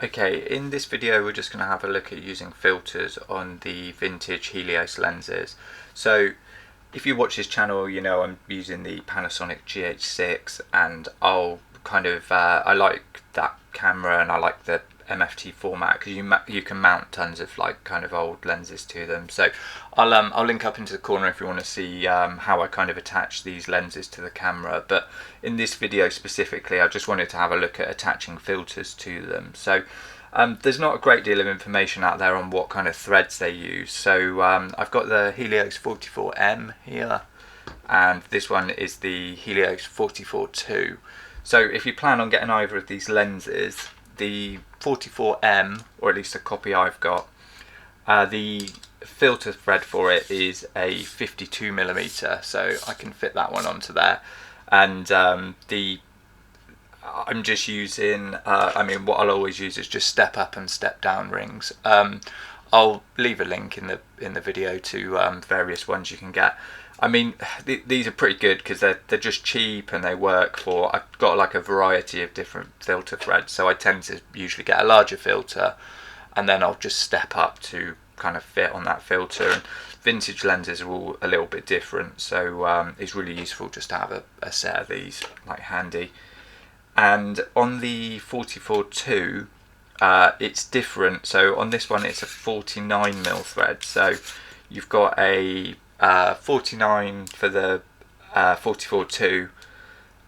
Okay, in this video we're just going to have a look at using filters on the vintage Helios lenses. So if you watch this channel, you know I'm using the Panasonic GH6 and I like that camera and I like the MFT format because you can mount tons of like kind of old lenses to them. So I'll link up into the corner if you want to see how I kind of attach these lenses to the camera. But in this video specifically, I just wanted to have a look at attaching filters to them. So there's not a great deal of information out there on what kind of threads they use. So I've got the Helios 44M here, and this one is the Helios 44-2. So if you plan on getting either of these lenses, the 44M, or at least a copy I've got, the filter thread for it is a 52mm, so I can fit that one onto there. And I'm just using, what I'll always use is just step up and step down rings. I'll leave a link in the video to various ones you can get. I mean, these are pretty good because they're just cheap and they work for. I've got like a variety of different filter threads, so I tend to usually get a larger filter, and then I'll just step up to kind of fit on that filter. And vintage lenses are all a little bit different, so it's really useful just to have a set of these like handy. And on the 44-2, it's different. So on this one, it's a 49mm thread. So you've got a 49 for the 44-2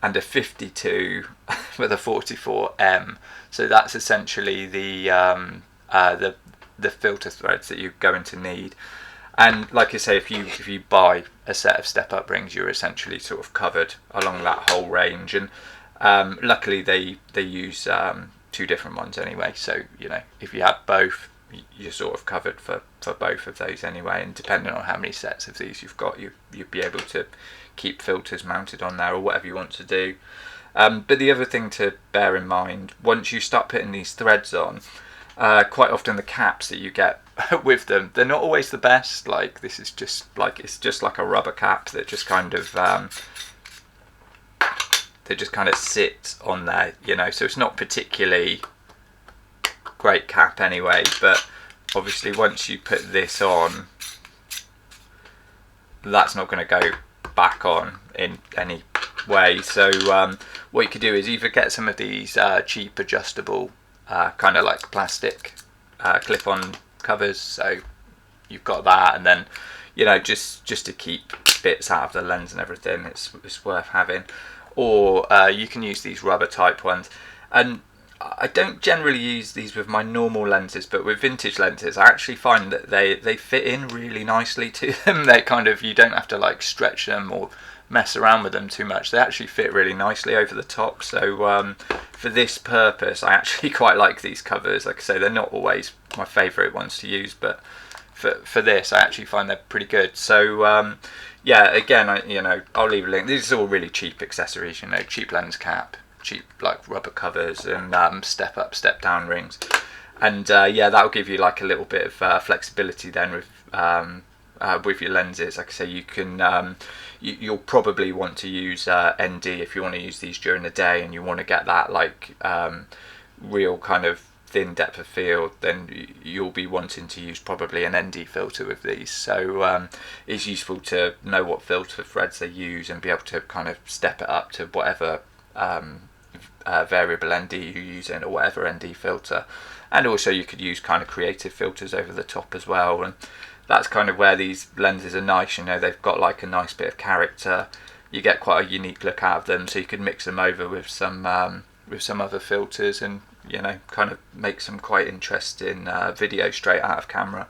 and a 52 for the 44M. So that's essentially the filter threads that you're going to need. And like I say, if you buy a set of step up rings, you're essentially sort of covered along that whole range. And luckily they use two different ones anyway. So you know, if you have both, you're sort of covered for both of those anyway, and depending on how many sets of these you've got, you'd be able to keep filters mounted on there or whatever you want to do. But the other thing to bear in mind, once you start putting these threads on, quite often the caps that you get with them, they're not always the best. Like this is just like, it's just like a rubber cap that just kind of they just kind of sit on there, you know, so it's not particularly great cap anyway. But obviously once you put this on, that's not going to go back on in any way. So what you could do is either get some of these cheap adjustable kind of like plastic clip-on covers, so you've got that, and then you know, just to keep bits out of the lens and everything, it's worth having. Or you can use these rubber type ones, and I don't generally use these with my normal lenses, but with vintage lenses I actually find that they fit in really nicely to them. They kind of, you don't have to like stretch them or mess around with them too much. They actually fit really nicely over the top. So for this purpose I actually quite like these covers. Like I say, they're not always my favourite ones to use, but for this I actually find they're pretty good. So yeah, again, I'll leave a link. These are all really cheap accessories, you know, cheap lens cap, cheap like rubber covers, and step up, step down rings. And yeah, that'll give you like a little bit of flexibility then with your lenses. Like I say, you can you'll probably want to use ND if you want to use these during the day and you want to get that like real kind of thin depth of field, then you'll be wanting to use probably an ND filter with these. So it's useful to know what filter threads they use and be able to kind of step it up to whatever variable ND you're using, or whatever ND filter. And also you could use kind of creative filters over the top as well, and that's kind of where these lenses are nice. You know, they've got like a nice bit of character, you get quite a unique look out of them, so you could mix them over with some other filters and, you know, kind of make some quite interesting video straight out of camera.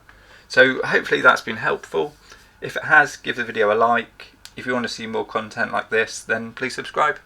So hopefully that's been helpful. If it has, give the video a like. If you want to see more content like this, then please subscribe.